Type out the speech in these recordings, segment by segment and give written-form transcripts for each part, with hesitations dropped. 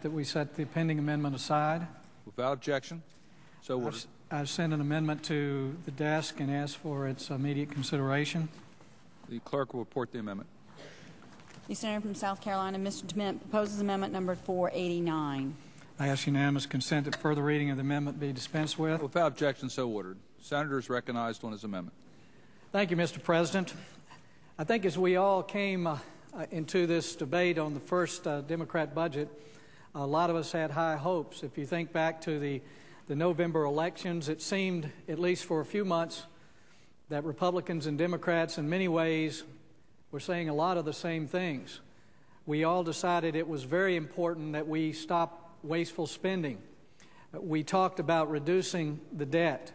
that we set the pending amendment aside. Without objection, so ordered. I've sent an amendment to the desk and asked for its immediate consideration. The clerk will report the amendment. The Senator from South Carolina, Mr. DeMint, proposes amendment number 489. I ask unanimous consent that further reading of the amendment be dispensed with. Without objection, so ordered. The senator is recognized on his amendment. Thank you, Mr. President. I think as we all came into this debate on the first Democrat budget, a lot of us had high hopes. If you think back to the November elections, it seemed, at least for a few months, that Republicans and Democrats in many ways were saying a lot of the same things. We all decided it was very important that we stop wasteful spending. We talked about reducing the debt.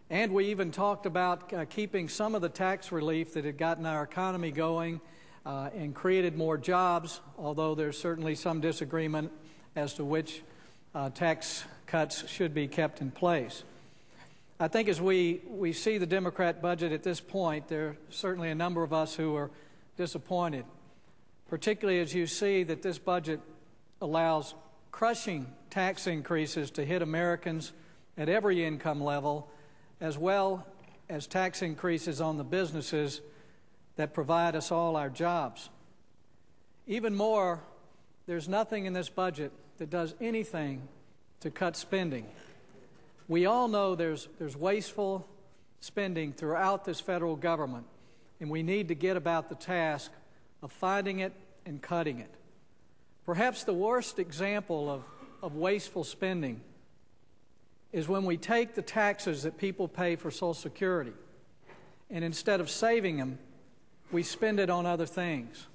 And we even talked about keeping some of the tax relief that had gotten our economy going and created more jobs, although there's certainly some disagreement as to which tax cuts should be kept in place. I think as we see the Democrat budget at this point, there are certainly a number of us who are disappointed, particularly as you see that this budget allows crushing tax increases to hit Americans at every income level, as well as tax increases on the businesses that provide us all our jobs. Even more, there's nothing in this budget that does anything to cut spending. We all know there's wasteful spending throughout this federal government, and we need to get about the task of finding it and cutting it. Perhaps the worst example of wasteful spending is when we take the taxes that people pay for Social Security, and instead of saving them, we spend it on other things.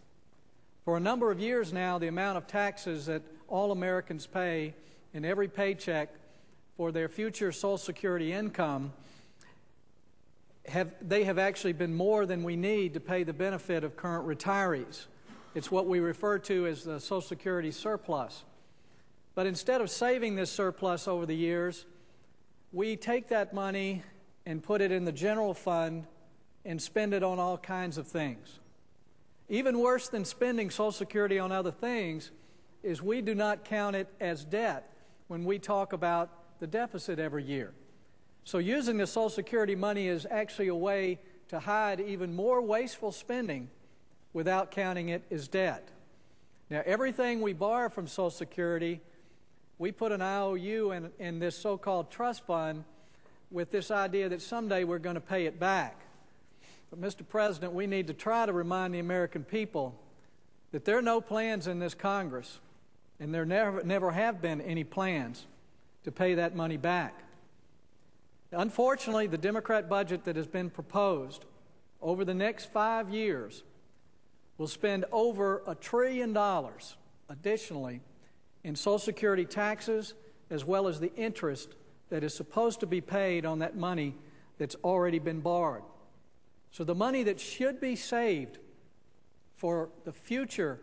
For a number of years now, the amount of taxes that all Americans pay in every paycheck for their future Social Security income, they have actually been more than we need to pay the benefit of current retirees. It's what we refer to as the Social Security surplus. But instead of saving this surplus over the years, we take that money and put it in the general fund and spend it on all kinds of things. Even worse than spending Social Security on other things is we do not count it as debt when we talk about the deficit every year. So using the Social Security money is actually a way to hide even more wasteful spending without counting it as debt. Now, everything we borrow from Social Security, we put an IOU in this so-called trust fund with this idea that someday we're going to pay it back. But, Mr. President, we need to try to remind the American people that there are no plans in this Congress, and there never have been any plans to pay that money back. Unfortunately, the Democrat budget that has been proposed over the next 5 years will spend over $1 trillion additionally in Social Security taxes, as well as the interest that is supposed to be paid on that money that's already been borrowed. So the money that should be saved for the future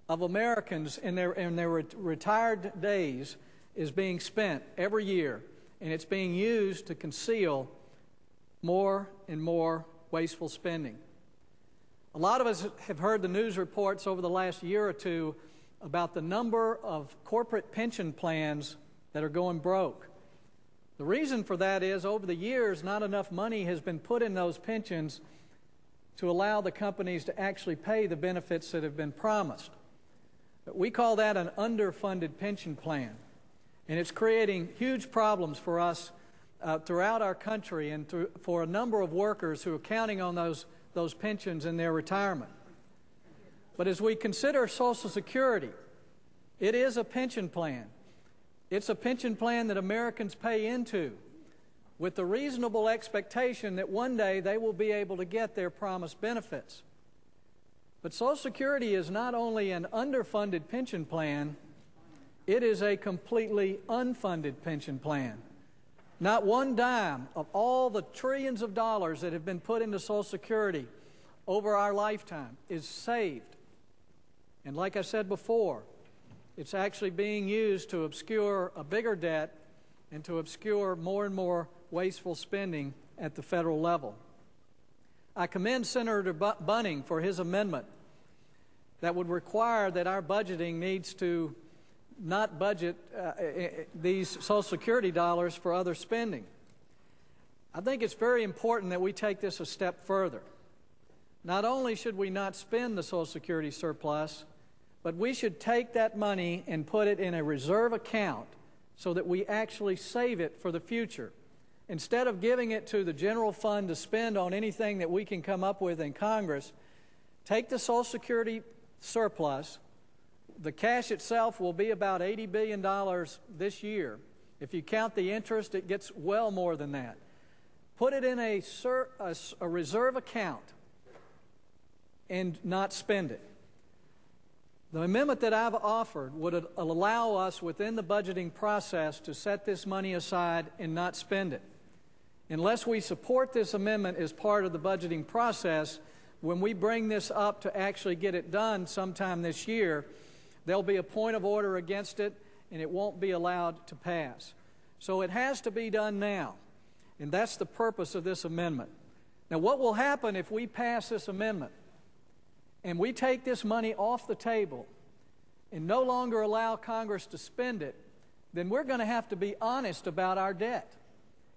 of Americans in their retired days is being spent every year, and it's being used to conceal more and more wasteful spending. A lot of us have heard the news reports over the last year or two about the number of corporate pension plans that are going broke. The reason for that is over the years, not enough money has been put in those pensions to allow the companies to actually pay the benefits that have been promised. We call that an underfunded pension plan, and it's creating huge problems for us throughout our country and for a number of workers who are counting on those pensions in their retirement. But as we consider Social Security, it is a pension plan. It's a pension plan that Americans pay into with the reasonable expectation that one day they will be able to get their promised benefits. But Social Security is not only an underfunded pension plan, it is a completely unfunded pension plan. Not one dime of all the trillions of dollars that have been put into Social Security over our lifetime is saved. And like I said before, it's actually being used to obscure a bigger debt and to obscure more and more wasteful spending at the federal level. I commend Senator Bunning for his amendment that would require that our budgeting needs to not budget these Social Security dollars for other spending. I think it's very important that we take this a step further. Not only should we not spend the Social Security surplus, but we should take that money and put it in a reserve account so that we actually save it for the future. Instead of giving it to the general fund to spend on anything that we can come up with in Congress, take the Social Security surplus. The cash itself will be about $80 billion this year. If you count the interest, it gets well more than that. Put it in a reserve account and not spend it. The amendment that I've offered would allow us within the budgeting process to set this money aside and not spend it. Unless we support this amendment as part of the budgeting process, when we bring this up to actually get it done sometime this year, there'll be a point of order against it and it won't be allowed to pass. So it has to be done now, and that's the purpose of this amendment. Now, what will happen if we pass this amendment and we take this money off the table and no longer allow Congress to spend it? Then we're going to have to be honest about our debt.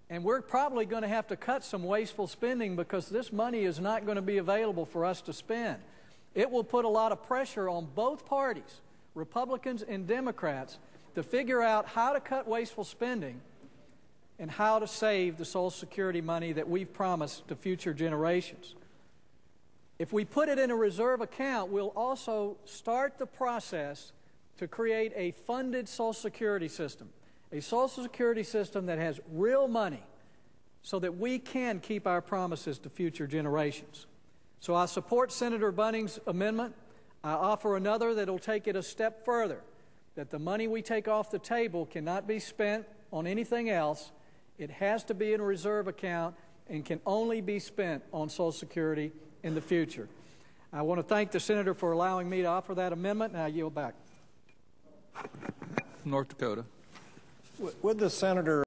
And we're probably going to have to cut some wasteful spending because this money is not going to be available for us to spend. It will put a lot of pressure on both parties, Republicans and Democrats, to figure out how to cut wasteful spending and how to save the Social Security money that we've promised to future generations. If we put it in a reserve account, we'll also start the process to create a funded Social Security system, a Social Security system that has real money so that we can keep our promises to future generations. So I support Senator Bunning's amendment. I offer another that will take it a step further, that the money we take off the table cannot be spent on anything else. It has to be in a reserve account and can only be spent on Social Security in the future. I want to thank the Senator for allowing me to offer that amendment, and I yield back. North Dakota. Would the Senator